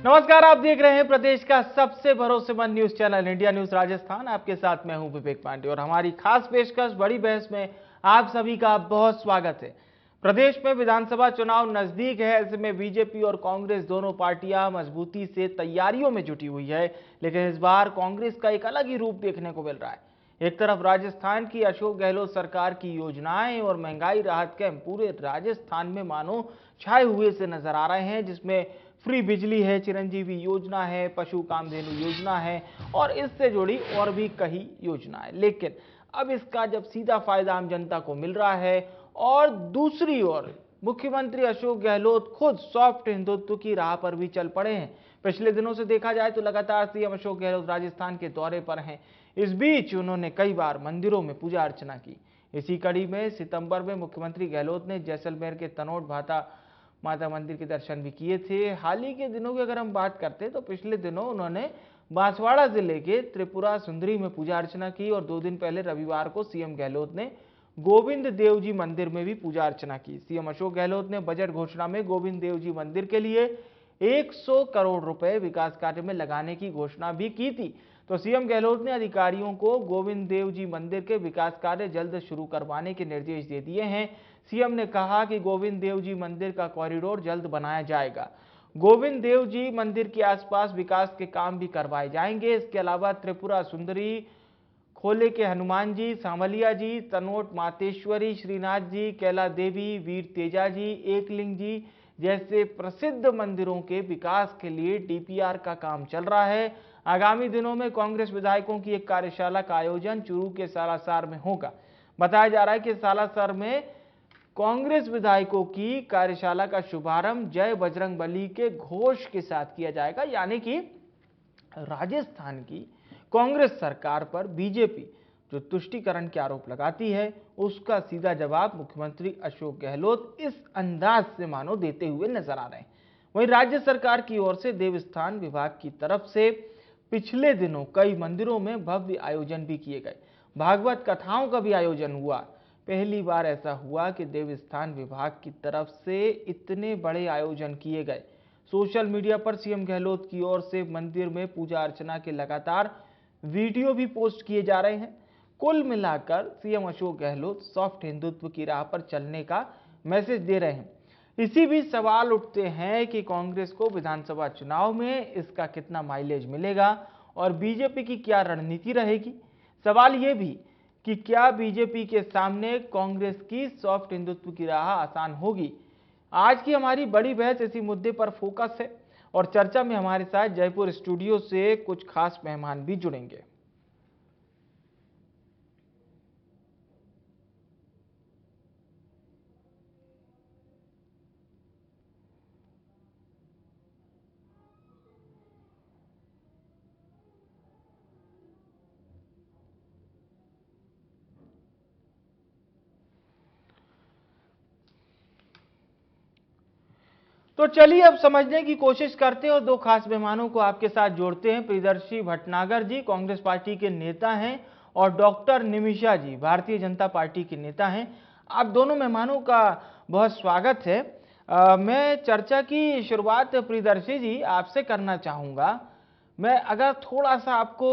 नमस्कार, आप देख रहे हैं प्रदेश का सबसे भरोसेमंद news channel India news Rajasthan. आपके साथ मैं हूं विवेक पांडे और हमारी खास पेशकश बड़ी बहस में आप सभी का बहुत स्वागत है। प्रदेश में विधानसभा चुनाव नजदीक है, ऐसे में बीजेपी और कांग्रेस दोनों पार्टियां मजबूती से तैयारियों में जुटी हुई है, लेकिन इस बार कांग्रेस का एक अलग ही रूप देखने को मिल रहा है। एक तरफ राजस्थान की अशोक गहलोत सरकार की योजनाएं और महंगाई राहत कैंप पूरे राजस्थान में मानो छाए हुए से नजर आ रहे हैं, जिसमें फ्री बिजली है, चिरंजीवी योजना है, पशु कामधेनु योजना है और इससे जुड़ी और भी कई योजनाएं। लेकिन अब इसका जब सीधा फायदा आम जनता को मिल रहा है और दूसरी ओर मुख्यमंत्री अशोक गहलोत खुद सॉफ्ट हिंदुत्व की राह पर भी चल पड़े हैं। पिछले दिनों से देखा जाए तो लगातार सीएम अशोक गहलोत राजस्थान के दौरे पर हैं। इस बीच उन्होंने कई बार मंदिरों में पूजा अर्चना की। इसी कड़ी में सितंबर में मुख्यमंत्री गहलोत ने जैसलमेर के तनोट भाटा माता मंदिर के दर्शन भी किए थे। हाल ही के दिनों की अगर हम बात करते हैं तो पिछले दिनों उन्होंने बांसवाड़ा जिले के त्रिपुरा सुंदरी में पूजा अर्चना की और 2 दिन पहले रविवार को सीएम गहलोत ने गोविंद देव जी मंदिर में भी पूजा अर्चना की। सीएम अशोक गहलोत ने बजट घोषणा में गोविंद देव जी मंदिर के लिए 100 करोड़ रुपए विकास कार्य में लगाने की घोषणा भी की थी। तो सीएम गहलोत ने अधिकारियों को गोविंद देव जी मंदिर के विकास कार्य जल्द शुरू करवाने के निर्देश दे दिए हैं। सीएम ने कहा कि गोविंद देव जी मंदिर का कॉरिडोर जल्द बनाया जाएगा। गोविंद देव जी मंदिर के आसपास विकास के काम भी करवाए जाएंगे। इसके अलावा त्रिपुरा सुंदरी, खोले के हनुमान जी, सांवलिया जी, तनोट मातेश्वरी, श्रीनाथ जी, कैला देवी, वीर तेजा जी, एकलिंग जी जैसे प्रसिद्ध मंदिरों के विकास के लिए डीपीआर का काम चल रहा है। आगामी दिनों में कांग्रेस विधायकों की एक कार्यशाला का आयोजन चूरू के सालासर में होगा। बताया जा रहा है कि सालासर में कांग्रेस विधायकों की कार्यशाला का शुभारंभ जय बजरंगबली के घोष के साथ किया जाएगा। यानी कि राजस्थान की कांग्रेस सरकार पर बीजेपी जो तुष्टीकरण के आरोप लगाती है, उसका सीधा जवाब मुख्यमंत्री अशोक गहलोत इस अंदाज से मानो देते हुए नजर आ रहे हैं। वहीं राज्य सरकार की ओर से देवस्थान विभाग की तरफ से पिछले दिनों कई मंदिरों में भव्य आयोजन भी किए गए। भागवत कथाओं का भी आयोजन हुआ। पहली बार ऐसा हुआ कि देवस्थान विभाग की तरफ से इतने बड़े आयोजन किए गए। सोशल मीडिया पर सीएम गहलोत की ओर से मंदिर में पूजा अर्चना के लगातार वीडियो भी पोस्ट किए जा रहे हैं। कुल मिलाकर सीएम अशोक गहलोत सॉफ्ट हिंदुत्व की राह पर चलने का मैसेज दे रहे हैं। इसी बीच सवाल उठते हैं कि कांग्रेस को विधानसभा चुनाव में इसका कितना माइलेज मिलेगा और बीजेपी की क्या रणनीति रहेगी। सवाल यह भी कि क्या बीजेपी के सामने कांग्रेस की सॉफ्ट हिंदुत्व की राह आसान होगी। आज की हमारी बड़ी बहस इसी मुद्दे पर फोकस है और चर्चा में हमारे साथ जयपुर स्टूडियो से कुछ खास मेहमान भी जुड़ेंगे। तो चलिए अब समझने की कोशिश करते हैं और 2 खास मेहमानों को आपके साथ जोड़ते हैं। प्रियदर्शी भटनागर जी कांग्रेस पार्टी के नेता हैं और डॉक्टर निमिषा जी भारतीय जनता पार्टी के नेता हैं। आप दोनों मेहमानों का बहुत स्वागत है। मैं चर्चा की शुरुआत प्रियदर्शी जी आपसे करना चाहूंगा। मैं अगर थोड़ा सा आपको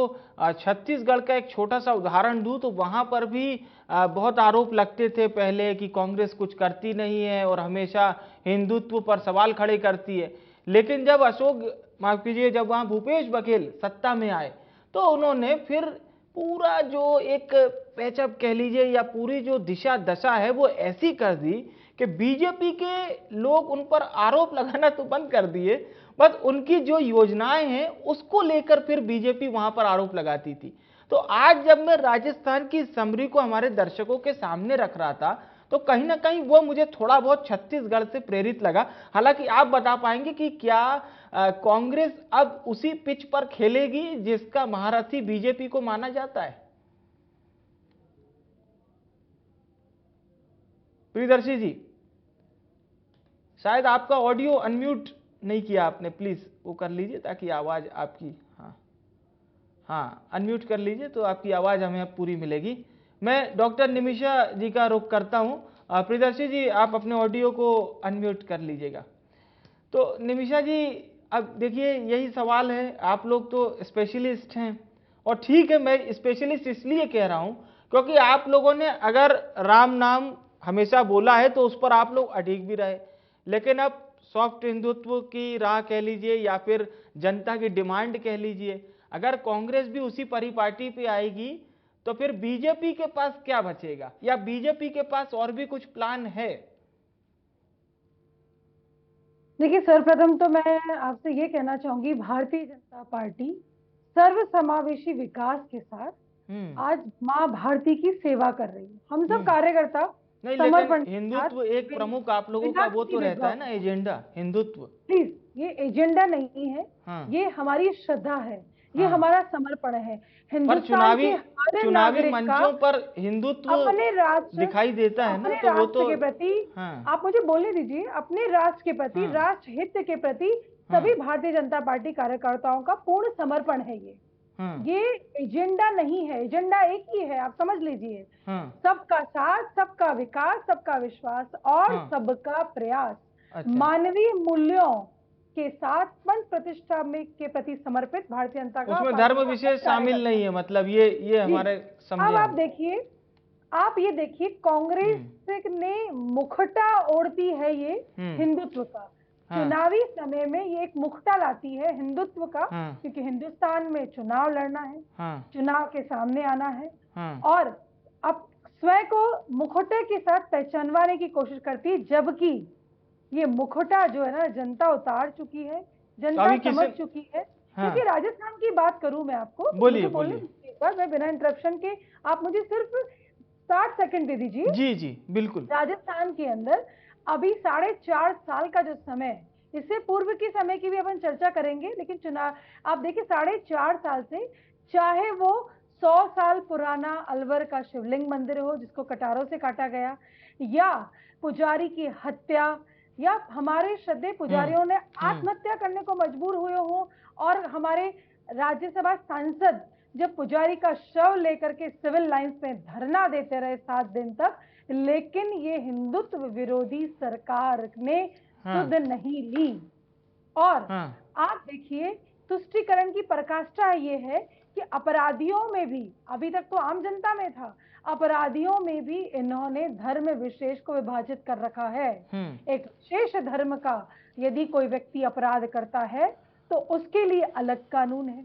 छत्तीसगढ़ का एक छोटा सा उदाहरण दूं तो वहां पर भी बहुत आरोप लगते थे पहले कि कांग्रेस कुछ करती नहीं है और हमेशा हिंदुत्व पर सवाल खड़े करती है। लेकिन जब माफ कीजिए, जब वहां भूपेश बघेल सत्ता में आए तो उन्होंने फिर पूरा जो एक पैचअप कह लीजिए या पूरी जो दिशा दशा है वो ऐसी कर दी कि बीजेपी के लोग उन पर आरोप लगाना तो बंद कर दिए, बस उनकी जो योजनाएं हैं उसको लेकर फिर बीजेपी वहां पर आरोप लगाती थी। तो आज जब मैं राजस्थान की समरी को हमारे दर्शकों के सामने रख रहा था तो कहीं ना कहीं वो मुझे थोड़ा बहुत छत्तीसगढ़ से प्रेरित लगा। हालांकि आप बता पाएंगे कि क्या कांग्रेस अब उसी पिच पर खेलेगी जिसका महारथी बीजेपी को माना जाता है। प्रियदर्शी जी, शायद आपका ऑडियो अनम्यूट नहीं किया आपने, प्लीज वो कर लीजिए ताकि आवाज आपकी, हाँ अनम्यूट कर लीजिए तो आपकी आवाज हमें अब पूरी मिलेगी। मैं डॉक्टर निमिषा जी का रुख करता हूं। प्रियदर्शी जी आप अपने ऑडियो को अनम्यूट कर लीजिएगा। तो निमिषा जी अब देखिए यही सवाल है, आप लोग तो स्पेशलिस्ट हैं, और ठीक है, मैं स्पेशलिस्ट इसलिए कह रहा हूं क्योंकि आप लोगों ने अगर राम नाम हमेशा बोला है तो उस पर आप लोग अडिग भी रहे, लेकिन अब सॉफ्ट हिंदुत्व की राह कह लीजिए या फिर जनता की डिमांड कह लीजिए, अगर कांग्रेस भी उसी परिपाटी पे आएगी तो फिर बीजेपी के पास क्या बचेगा, या बीजेपी के पास और भी कुछ प्लान है? देखिए, सर्वप्रथम तो मैं आपसे ये कहना चाहूंगी, भारतीय जनता पार्टी सर्वसमावेशी विकास के साथ आज माँ भारती की सेवा कर रही है। हम सब कार्यकर्ता नहीं, लेकिन समर्पण के साथ हिंदुत्व एक प्रमुख आप लोगों का बिना वो किसी तो रहता है भेदभाव ना, के। एजेंडा हिंदुत्व। प्लीज, ये एजेंडा नहीं है, हाँ ये हमारी श्रद्धा है, ये हाँ, हमारा समर्पण है। पर हिंदुस्तान चुनावी के हर चुनावी नागरिक का मंचों पर हिंदुत्व अपने राष्ट्र दिखाई देता है ना, अपने तो वो राष्ट्र तो के प्रति, हाँ आप मुझे बोलने दीजिए, अपने राष्ट्र के प्रति, हाँ राष्ट्र हित के प्रति हाँ सभी भारतीय जनता पार्टी कार्यकर्ताओं का पूर्ण समर्पण है। हाँ ये एजेंडा नहीं है, एजेंडा एक ही है, आप समझ लीजिए। हाँ। सबका साथ, सबका विकास, सबका विश्वास और हाँ, सबका प्रयास। अच्छा, मानवीय मूल्यों के साथ पंच प्रतिष्ठा में के प्रति समर्पित भारतीय जनता का उसमें पार्टी धर्म का विशेष शामिल कार्यकर्ता। नहीं है, मतलब ये जी, हमारे अब समझे आप हम। देखिए, आप ये देखिए, कांग्रेस ने मुखटा ओढ़ती है ये हिंदुत्व का। हाँ चुनावी समय में ये एक मुखटा लाती है हिंदुत्व का, हाँ क्योंकि हिंदुस्तान में चुनाव लड़ना है, हाँ चुनाव के सामने आना है, हाँ। और अब स्वयं को मुखटे के साथ पहचानवाने की कोशिश करती है, जबकि ये मुखटा जो है ना, जनता उतार चुकी है, जनता अभी समझ किसी चुकी है। हाँ, देखिए, राजस्थान की बात करूं मैं आपको, बोलिए मुझे बोलने बोलिए। दीजिए एक बार, मैं बिना इंटरप्शन के, आप मुझे सिर्फ 60 सेकंड दे दीजिए। जी जी बिल्कुल। राजस्थान के अंदर अभी 4.5 साल का जो समय, इससे पूर्व के समय की भी अपन चर्चा करेंगे, लेकिन चुनाव आप देखिए, 4.5 साल से, चाहे वो 100 साल पुराना अलवर का शिवलिंग मंदिर हो जिसको कटारों से काटा गया, या पुजारी की हत्या, या हमारे श्रद्धेय पुजारियों ने आत्महत्या करने को मजबूर हुए हो, और हमारे राज्यसभा सांसद जब पुजारी का शव लेकर के सिविल लाइंस में धरना देते रहे 7 दिन तक, लेकिन ये हिंदुत्व विरोधी सरकार ने सुध नहीं ली। और आप देखिए, तुष्टीकरण की पराकाष्ठा ये है कि अपराधियों में भी, अभी तक तो आम जनता में था, अपराधियों में भी इन्होंने धर्म विशेष को विभाजित कर रखा है। एक विशेष धर्म का यदि कोई व्यक्ति अपराध करता है तो उसके लिए अलग कानून है,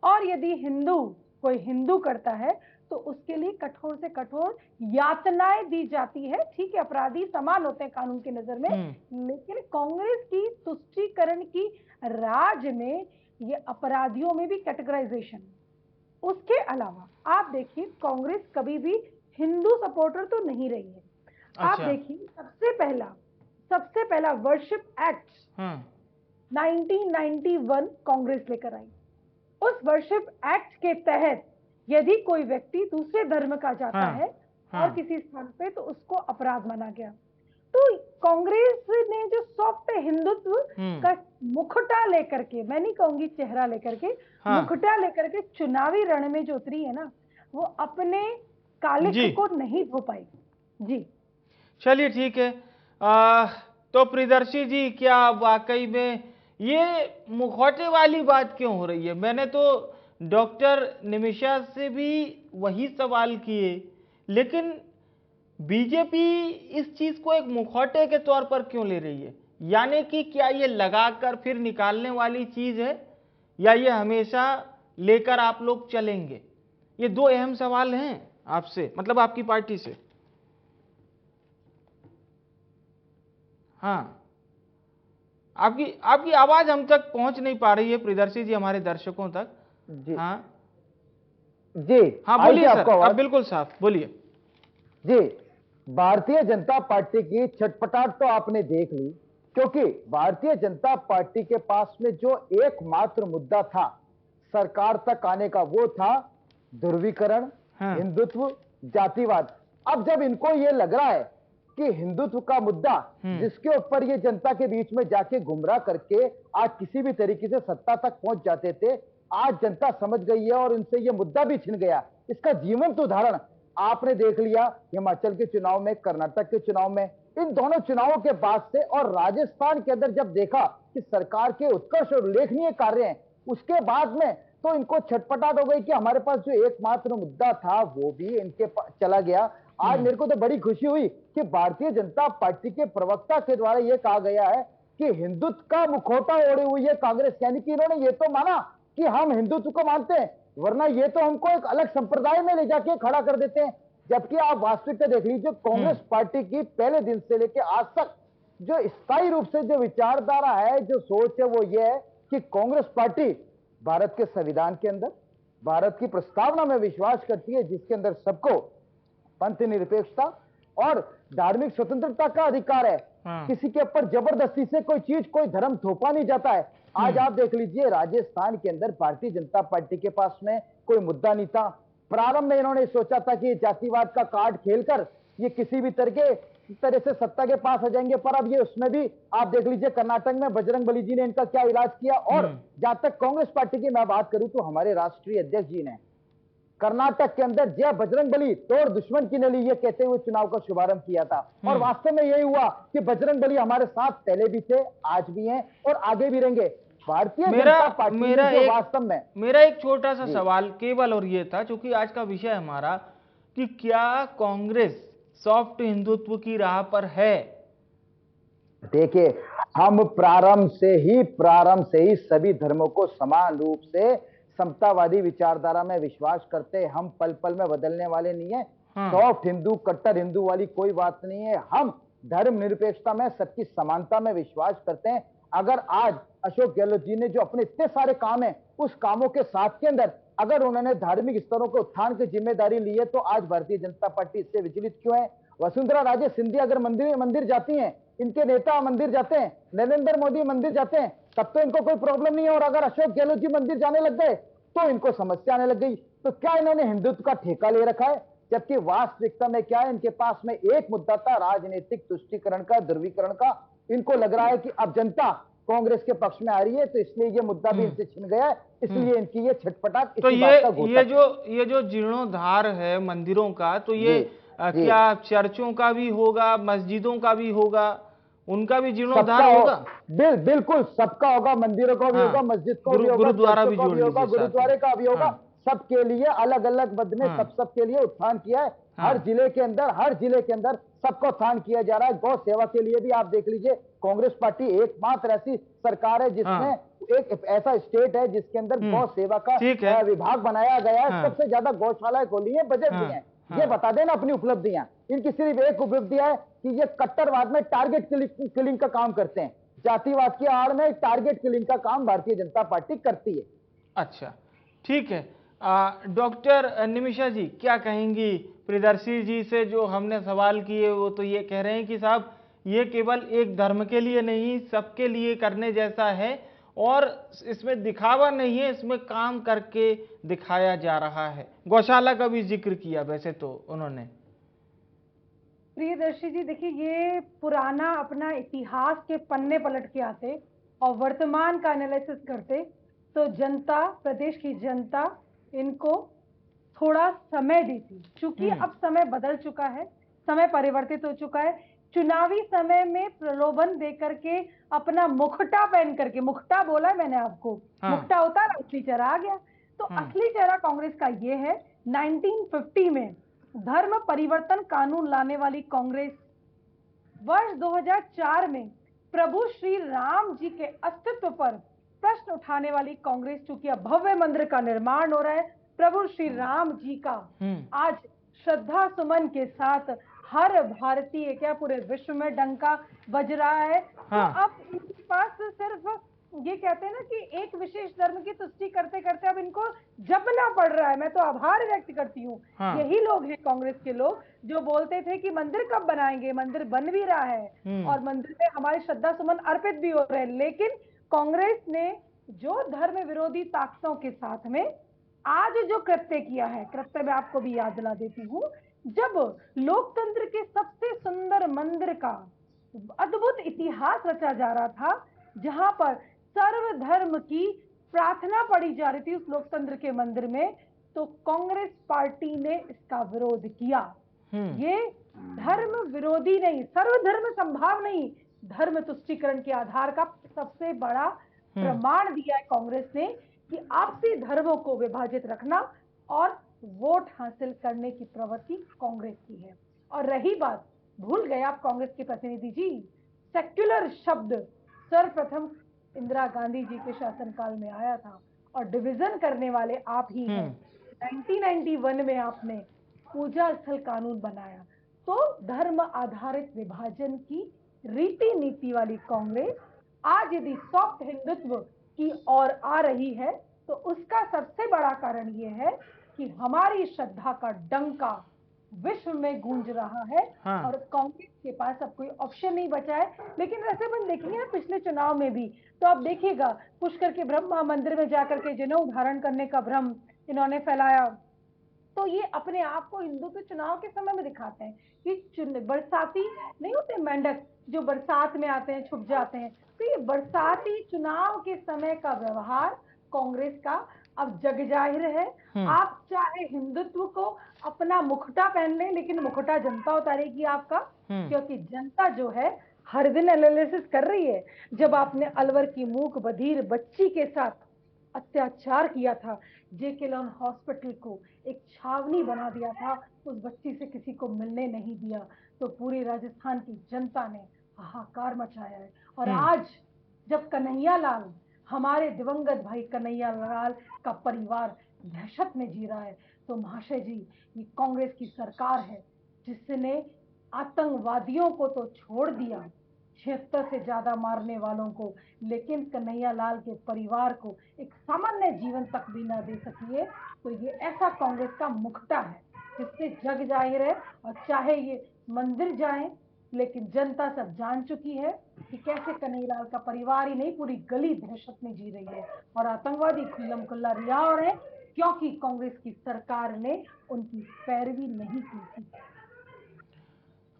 और यदि कोई हिंदू करता है तो उसके लिए कठोर से कठोर यातनाएं दी जाती है। ठीक है, अपराधी समान होते हैं कानून की नजर में, लेकिन कांग्रेस की तुष्टीकरण की राज में ये अपराधियों में भी कैटेगराइजेशन। उसके अलावा आप देखिए, कांग्रेस कभी भी हिंदू सपोर्टर तो नहीं रही है। आप देखिए, सबसे पहला वर्शिप एक्ट 1991 कांग्रेस लेकर आई। उस वर्शिप एक्ट के तहत यदि कोई व्यक्ति दूसरे धर्म का जाता है और किसी स्थान पे, तो उसको अपराध माना गया। तो कांग्रेस ने जो सॉफ्ट हिंदुत्व का मुखटा लेकर के, मैं नहीं कहूंगी चेहरा लेकर के, मुखटा लेकर के चुनावी रण में जो उतरी है ना, वो अपने कालिख को नहीं धो पाई। जी चलिए ठीक है। तो प्रियदर्शी जी, क्या वाकई में ये मुखौटे वाली बात क्यों हो रही है? मैंने तो डॉक्टर निमिषा से भी वही सवाल किए, लेकिन बीजेपी इस चीज को एक मुखौटे के तौर पर क्यों ले रही है? यानी कि क्या ये लगाकर फिर निकालने वाली चीज है, या ये हमेशा लेकर आप लोग चलेंगे? ये दो अहम सवाल हैं आपसे, मतलब आपकी पार्टी से। हाँ, आपकी आवाज हम तक पहुंच नहीं पा रही है प्रियदर्शी जी, हमारे दर्शकों तक। जी हाँ जी, हाँ, बोलिए सर, आप बिल्कुल साफ बोलिए। जी, भारतीय जनता पार्टी की छटपटाहट तो आपने देख ली, क्योंकि भारतीय जनता पार्टी के पास में जो एकमात्र मुद्दा था सरकार तक आने का, वो था ध्रुवीकरण, हिंदुत्व, जातिवाद। अब जब इनको ये लग रहा है कि हिंदुत्व का मुद्दा, जिसके ऊपर ये जनता के बीच में जाके गुमराह करके आज किसी भी तरीके से सत्ता तक पहुंच जाते थे, आज जनता समझ गई है और इनसे ये मुद्दा भी छिन गया। इसका जीवंत उदाहरण आपने देख लिया हिमाचल के चुनाव में, कर्नाटक के चुनाव में। इन दोनों चुनावों के बाद से और राजस्थान के अंदर जब देखा कि सरकार के उत्कृष्ट और उल्लेखनीय कार्य हैं, उसके बाद में तो इनको छटपटाहट हो गई कि हमारे पास जो एकमात्र मुद्दा था वो भी इनके चला गया। आज मेरे को तो बड़ी खुशी हुई कि भारतीय जनता पार्टी के प्रवक्ता के द्वारा यह कहा गया है कि हिंदुत्व का मुखौटा ओढ़ी हुई है कांग्रेस, यानी कि इन्होंने ये तो माना कि हम हिंदुत्व को मानते हैं, वरना ये तो हमको एक अलग संप्रदाय में ले जाके खड़ा कर देते हैं। जबकि आप वास्तविकता देख लीजिए, कांग्रेस पार्टी की पहले दिन से लेकर आज तक जो स्थायी रूप से जो विचारधारा है, जो सोच है, वो ये है कि कांग्रेस पार्टी भारत के संविधान के अंदर, भारत की प्रस्तावना में विश्वास करती है, जिसके अंदर सबको पंथ निरपेक्षता और धार्मिक स्वतंत्रता का अधिकार है। किसी के ऊपर जबरदस्ती से कोई चीज, कोई धर्म थोपा नहीं जाता है। आज आप देख लीजिए, राजस्थान के अंदर भारतीय जनता पार्टी के पास में कोई मुद्दा नहीं था। प्रारंभ में इन्होंने सोचा था कि जातिवाद का कार्ड खेलकर ये किसी भी तरह से सत्ता के पास आ जाएंगे, पर अब ये उसमें भी आप देख लीजिए कर्नाटक में बजरंगबली जी ने इनका क्या इलाज किया। और जहां तक कांग्रेस पार्टी की मैं बात करूं तो हमारे राष्ट्रीय अध्यक्ष जी ने कर्नाटक के अंदर जय बजरंगबली तोड़ दुश्मन की नली ये कहते हुए चुनाव का शुभारंभ किया था। और वास्तव में यही हुआ कि बजरंगबली हमारे साथ पहले भी थे, आज भी हैं और आगे भी रहेंगे। भारतीय जनता पार्टी वास्तव में मेरा एक छोटा सा सवाल केवल और ये था, चूंकि आज का विषय हमारा कि क्या कांग्रेस सॉफ्ट हिंदुत्व की राह पर है? देखिए, हम प्रारंभ से ही सभी धर्मों को समान रूप से समतावादी विचारधारा में विश्वास करते हैं। हम पल पल में बदलने वाले नहीं है। सॉफ्ट हिंदू, कट्टर हिंदू वाली कोई बात नहीं है। हम धर्म निरपेक्षता में, सबकी समानता में विश्वास करते हैं। अगर आज अशोक गहलोत जी ने जो अपने इतने सारे काम है, उस कामों के साथ के अंदर अगर उन्होंने धार्मिक स्तरों के उत्थान की जिम्मेदारी ली है, तो आज भारतीय जनता पार्टी इससे विचलित क्यों है? वसुंधरा राजे सिंधिया अगर मंदिर जाती हैं, इनके नेता मंदिर जाते हैं, नरेंद्र मोदी मंदिर जाते हैं, तब तो इनको कोई प्रॉब्लम नहीं है। और अगर अशोक गहलोत जी मंदिर जाने लग गए तो इनको समस्या आने लग गई। तो क्या इन्होंने हिंदुत्व का ठेका ले रखा है? जबकि वास्तविकता में क्या है, इनके पास में एक मुद्दा था राजनीतिक तुष्टीकरण का, ध्रुवीकरण का। इनको लग रहा है कि अब जनता कांग्रेस के पक्ष में आ रही है, तो इसलिए ये मुद्दा भी इनसे छिन गया है, इसलिए इनकी ये छटपटाहट। तो ये जो जीर्णोद्धार है मंदिरों का, तो ये क्या चर्चों का भी होगा, मस्जिदों का भी होगा, उनका भी जीर्णोद्धार होगा? बिल्कुल सबका होगा, मंदिरों का भी होगा, मस्जिद का भी होगा, गुरुद्वारा भी होगा, गुरुद्वारे का भी होगा। सबके लिए अलग अलग मद में सबके लिए उत्थान किया है। हर जिले के अंदर सबका उत्थान किया जा रहा है। गौ सेवा के लिए भी आप देख लीजिए, कांग्रेस पार्टी एकमात्र ऐसी सरकार है जिसमें एक ऐसा स्टेट है जिसके अंदर गौ सेवा का विभाग बनाया गया है। सबसे ज्यादा गौशालाएं खोली है, बजट दी है। ये बता देना अपनी उपलब्धियां। इनकी सिर्फ एक उपलब्धि है कि ये कट्टरवाद में टारगेट किलिंग का काम करते हैं। जातिवाद की आड़ में टारगेट किलिंग का काम भारतीय जनता पार्टी करती है। अच्छा, ठीक है। डॉक्टर निमिषा जी क्या कहेंगी? प्रियदर्शी जी से जो हमने सवाल किए वो तो ये कह रहे हैं कि साहब ये केवल एक धर्म के लिए नहीं, सबके लिए करने जैसा है और इसमें दिखावा नहीं है, इसमें काम करके दिखाया जा रहा है। गौशाला का भी जिक्र किया वैसे तो उन्होंने। प्रियदर्शी जी देखिए, ये पुराना अपना इतिहास के पन्ने पलट के आते और वर्तमान का एनालिसिस करते तो जनता, प्रदेश की जनता इनको थोड़ा समय देती। क्योंकि अब समय बदल चुका है, समय परिवर्तित हो चुका है। चुनावी समय में प्रलोभन देकर के अपना मुखटा पहन करके, मुखटा बोला मैंने आपको, मुखटा उतारा, असली चेहरा आ गया। तो असली चेहरा कांग्रेस का ये है। 1950 में धर्म परिवर्तन कानून लाने वाली कांग्रेस, वर्ष 2004 में प्रभु श्री राम जी के अस्तित्व पर प्रश्न उठाने वाली कांग्रेस, चूंकि अब भव्य मंदिर का निर्माण हो रहा है, प्रभु श्री राम जी का आज श्रद्धा सुमन के साथ हर भारतीय, क्या पूरे विश्व में डंका बज रहा है। तो अब इनके पास सिर्फ ये कहते हैं ना कि एक विशेष धर्म की तुष्टि करते करते अब इनको जपना पड़ रहा है। मैं तो आभार व्यक्त करती हूँ। यही लोग हैं कांग्रेस के लोग जो बोलते थे कि मंदिर कब बनाएंगे, मंदिर बन भी रहा है और मंदिर में हमारी श्रद्धा सुमन अर्पित भी हो रहे हैं। लेकिन कांग्रेस ने जो धर्म विरोधी ताकतों के साथ में आज जो कृत्य किया है, कृत्य मैं आपको भी याद दिला देती हूँ। जब लोकतंत्र के सबसे सुंदर मंदिर का अद्भुत इतिहास रचा जा रहा था, जहां पर सर्वधर्म की प्रार्थना पढ़ी जा रही थी उस लोकतंत्र के मंदिर में, तो कांग्रेस पार्टी ने इसका विरोध किया। ये धर्म विरोधी नहीं, सर्वधर्म संभाव नहीं, धर्म तुष्टीकरण के आधार का सबसे बड़ा प्रमाण दिया है कांग्रेस ने कि आपसी धर्मों को विभाजित रखना और वोट हासिल करने की प्रवृत्ति कांग्रेस की है। और रही बात, भूल गए आप कांग्रेस के प्रतिनिधि जी, सेक्युलर शब्द सर्वप्रथम इंदिरा गांधी जी के शासनकाल में आया था और डिवीजन करने वाले आप ही हैं। 1991 में आपने पूजा स्थल कानून बनाया। तो धर्म आधारित विभाजन की रीति नीति वाली कांग्रेस आज यदि सॉफ्ट हिंदुत्व की ओर आ रही है तो उसका सबसे बड़ा कारण यह है कि हमारी श्रद्धा का डंका विश्व में गूंज रहा है। और कांग्रेस के पास अब कोई ऑप्शन नहीं बचा है। लेकिन वैसे अपन देखेंगे ना पिछले चुनाव में भी, तो आप देखिएगा पुष्कर के ब्रह्मा मंदिर में जाकर के जिन्हों धारण करने का भ्रम इन्होंने फैलाया, तो ये अपने आप को हिंदू के चुनाव के समय में दिखाते हैं कि बरसाती नहीं होते मेंढक जो बरसात में आते हैं छुप जाते हैं, तो ये बरसाती चुनाव के समय का व्यवहार कांग्रेस का अब जग जाहिर है। आप चाहे हिंदुत्व को अपना मुखटा पहन लें, लेकिन मुखटा जनता उतारेगी आपका, क्योंकि जनता जो है हर दिन एनालिसिस कर रही है। जब आपने अलवर की मूक बधिर बच्ची के साथ अत्याचार किया था, जेके लॉन हॉस्पिटल को एक छावनी बना दिया था, उस बच्ची से किसी को मिलने नहीं दिया, तो पूरी राजस्थान की जनता ने हाहाकार मचाया है। और आज जब कन्हैया लाल, हमारे दिवंगत भाई कन्हैया लाल का परिवार दहशत में जी रहा है, तो महाशय जी ये कांग्रेस की सरकार है जिसने आतंकवादियों को तो छोड़ दिया, 76 से ज्यादा मारने वालों को, लेकिन कन्हैया लाल के परिवार को एक सामान्य जीवन तक भी ना दे सकी है। तो ये ऐसा कांग्रेस का मुखटा है जिससे जग जाहिर है। और चाहे ये मंदिर जाएं, लेकिन जनता सब जान चुकी है कि कैसे कन्हैया लाल का परिवार ही नहीं पूरी गली दहशत में जी रही है और आतंकवादी खुल्लम खुल्ला रिहा हो रहे हैं, क्योंकि कांग्रेस की सरकार ने उनकी पैरवी नहीं की थी।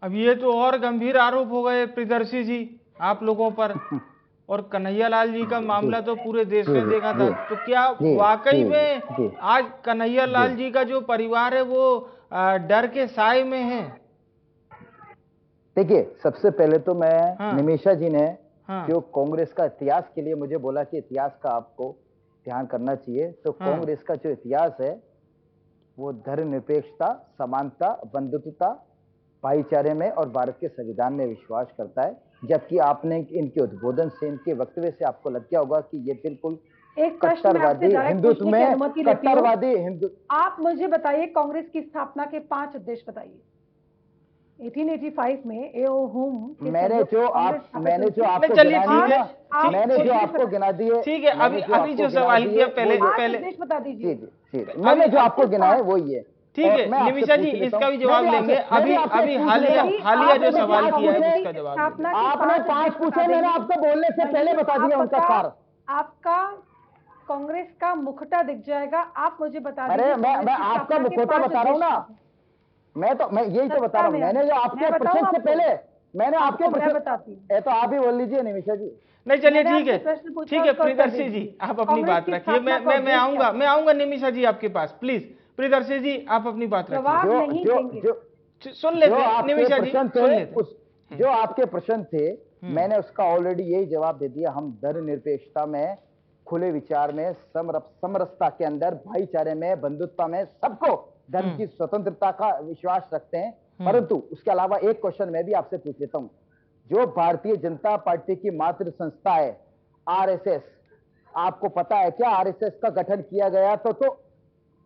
अब ये तो और गंभीर आरोप हो गए प्रियदर्शी जी आप लोगों पर। और कन्हैया लाल जी का मामला तो पूरे देश ने देखा था, तो क्या वाकई में आज कन्हैया लाल जी का जो परिवार है वो डर के साए में है? देखिए, सबसे पहले तो मैं निमिषा जी ने जो कांग्रेस का इतिहास के लिए मुझे बोला कि इतिहास का आपको ध्यान करना चाहिए, तो कांग्रेस का जो इतिहास है वो धर्मनिरपेक्षता, समानता, बंधुत्वता, भाईचारे में और भारत के संविधान में विश्वास करता है। जबकि आपने इनके उद्बोधन से, इनके वक्तव्य से आपको लग गया होगा कि ये बिल्कुल एक कट्टरवादी हिंदुत्व में कट्टरवादी हिंदू। आप मुझे बताइए कांग्रेस की स्थापना के 5 उद्देश्य बताइए। 1885 में मैंने जो आपको गिना दिए, ठीक है। अभी जो सवाल किया पहले बता दीजिए। मैंने जो आपको गिनाए वही है। ठीक है निमिषा जी, इसका भी जवाब लेंगे। अभी हालिया जो सवाल किया है उसका जवाब। आपने 5 पूछे, मैंने आपको बोलने से पहले बता दिया उनका सार। आपका कांग्रेस का मुखटा दिख जाएगा, आप मुझे बता दीजिए। अरे मैं आपका मुखटा बता रहा हूँ ना, मैं यही तो बता रहा हूँ। मैंने जो आपके प्रश्न से पहले मैंने आपके प्रश्न बताती हूँ, तो आप ही बोल लीजिए निमिषा जी। नहीं चलिए ठीक है प्रियदर्शी जी आप अपनी बात रखिए। मैं आऊंगा निमिषा जी आपके पास। प्लीज प्रियदर्शी जी आप अपनी बात रखिए। सुन लेते निमिषा जी, सुन लेते। जो आपके प्रश्न थे मैंने उसका ऑलरेडी यही जवाब दे दिया। हम धर्मनिरपेक्षता में, खुले विचार में, समरसता के अंदर, भाईचारे में, बंधुत्व में, सबको धर्म की स्वतंत्रता का विश्वास रखते हैं। परंतु उसके अलावा एक क्वेश्चन मैं भी आपसे पूछ लेता हूं। जो भारतीय जनता पार्टी की मातृ संस्था है आरएसएस, आपको पता है क्या आरएसएस का गठन किया गया तो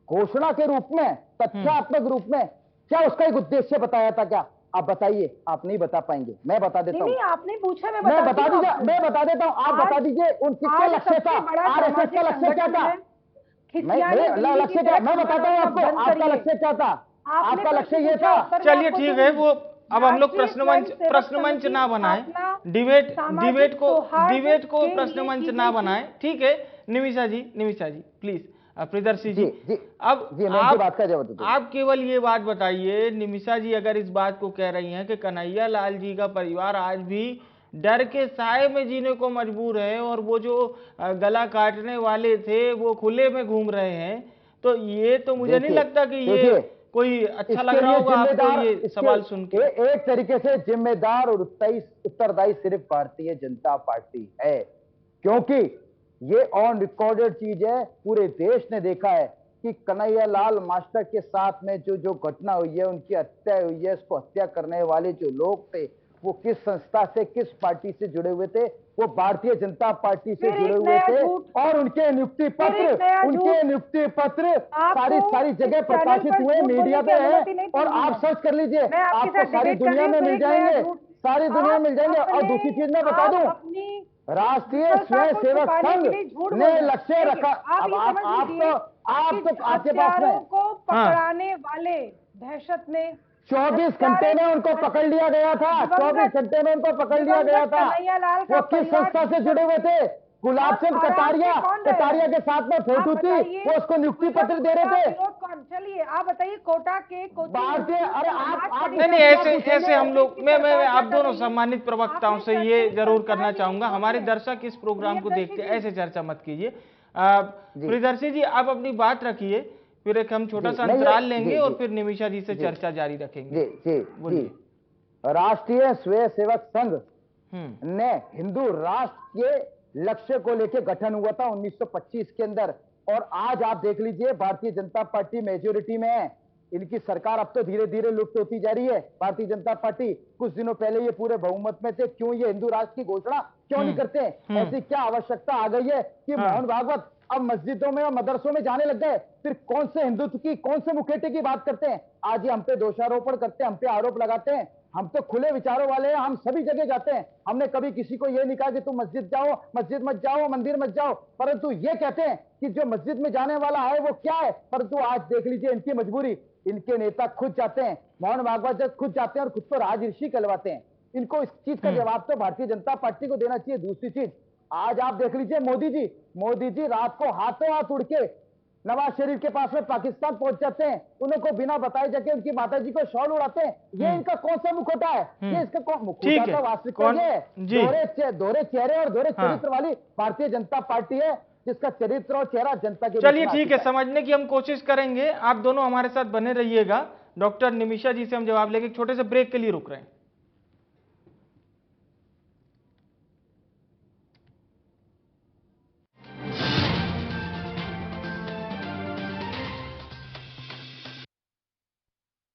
घोषणा के रूप में, तथ्यात्मक रूप में? क्या उसका एक उद्देश्य बताया था क्या? आप बताइए। आप नहीं बता पाएंगे, मैं बता देता हूँ। आपने पूछा, मैं बता देता हूँ। आप बता दीजिए किसका लक्ष्य था, आरएसएस का लक्ष्य क्या था? लक्ष्य क्या, मैं बताता हूँ आपको। आपका लक्ष्य क्या था? आपका लक्ष्य ये था। चलिए ठीक है, वो अब हम लोग प्रश्न मंच ना बनाएं, डिबेट को प्रश्न मंच ना बनाएं। ठीक है निमिषा जी प्लीज। प्रियदर्शी जी अब आप केवल ये बात बताइए, निमिषा जी अगर इस बात को कह रही हैं कि कन्हैया लाल जी का परिवार आज भी डर के साए में जीने को मजबूर है और वो जो गला काटने वाले थे वो खुले में घूम रहे हैं, तो ये तो मुझे नहीं लगता कि कोई अच्छा इसके लग रहा लिए होगा आपको जिम्मेदार ये सवाल सुन के? एक तरीके से जिम्मेदार और उत्तरदायी सिर्फ भारतीय जनता पार्टी है, क्योंकि ये ऑन रिकॉर्डेड चीज है। पूरे देश ने देखा है कि कन्हैयालाल मास्टर के साथ में जो घटना हुई है, उनकी हत्या हुई है, उसको हत्या करने वाले जो लोग थे वो किस संस्था से, किस पार्टी से जुड़े हुए थे? वो भारतीय जनता पार्टी से जुड़े हुए थे। और उनके नियुक्ति पत्र सारी जगह प्रकाशित हुए, मीडिया पे है, और आप सर्च कर लीजिए, आपको सारी दुनिया में मिल जाएंगे, सारी दुनिया में मिल जाएंगे। और दूसरी चीज मैं बता दूं, राष्ट्रीय स्वयं सेवक संघ ने लक्ष्य रखा। अब आप तो आपके पास में को पकड़ाने वाले दहशत ने 24 घंटे में उनको पकड़ लिया गया था, 24 घंटे में उनको पकड़ लिया गया था। वो किस संस्था से जुड़े हुए थे? गुलाब चंद कटारिया के साथ में फोटो थी, वो उसको नियुक्ति पत्र दे रहे थे। चलिए आप बताइए, कोटा के भारतीय, अरे आप नहीं, ऐसे हम लोग, मैं आप दोनों सम्मानित प्रवक्ताओं से ये जरूर करना चाहूंगा, हमारे दर्शक इस प्रोग्राम को देखते हैं, ऐसे चर्चा मत कीजिए। प्रियदर्शी जी, आप अपनी बात रखिए, फिर एक हम छोटा सा अंतराल लेंगे और फिर निमिषा जी से चर्चा जारी रखेंगे। जी। राष्ट्रीय स्वयं सेवक संघ ने हिंदू राष्ट्र के लक्ष्य को लेकर गठन हुआ था 1925 के अंदर, और आज आप देख लीजिए भारतीय जनता पार्टी मेजोरिटी में है। इनकी सरकार अब तो धीरे धीरे लुप्त होती जा रही है। भारतीय जनता पार्टी कुछ दिनों पहले ये पूरे बहुमत में थे, क्यों ये हिंदू राष्ट्र की घोषणा क्यों नहीं करते? ऐसी क्या आवश्यकता आ गई है कि मोहन भागवत अब मस्जिदों में और मदरसों में जाने लग गए? फिर कौन से हिंदुत्व की, कौन से मुखेटे की बात करते हैं? आज ये हम पे दोषारोपण करते हैं, हम पे आरोप लगाते हैं। हम तो खुले विचारों वाले हैं, हम सभी जगह जाते हैं। हमने कभी किसी को ये नहीं कहा कि तुम मस्जिद जाओ, मस्जिद मत जाओ, मंदिर मत जाओ, परंतु ये कहते हैं कि जो मस्जिद में जाने वाला है वो क्या है। परंतु आज देख लीजिए इनकी मजबूरी, इनके नेता खुद जाते हैं, मोहन भागवत जी खुद जाते हैं और खुद तो राजऋषि कहलवाते हैं। इनको इस चीज का जवाब तो भारतीय जनता पार्टी को देना चाहिए। दूसरी चीज, आज आप देख लीजिए मोदी जी रात को हाथों हाथ उड़ के नवाज शरीफ के पास में पाकिस्तान पहुंच जाते हैं, उनको बिना बताए जाके उनकी माता जी को शॉल उड़ाते हैं। ये इनका कौन सा मुखौटा है? ये इसका कौन मुखौटा? तो वास्तविकता है दोहरे चेहरे और दोहरे चरित्र वाली भारतीय जनता पार्टी है, जिसका चरित्र और चेहरा जनता के। चलिए ठीक है, समझने की हम कोशिश करेंगे। आप दोनों हमारे साथ बने रहिएगा। डॉक्टर निमिषा जी से हम जवाब लेंगे, छोटे से ब्रेक के लिए रुक रहे हैं।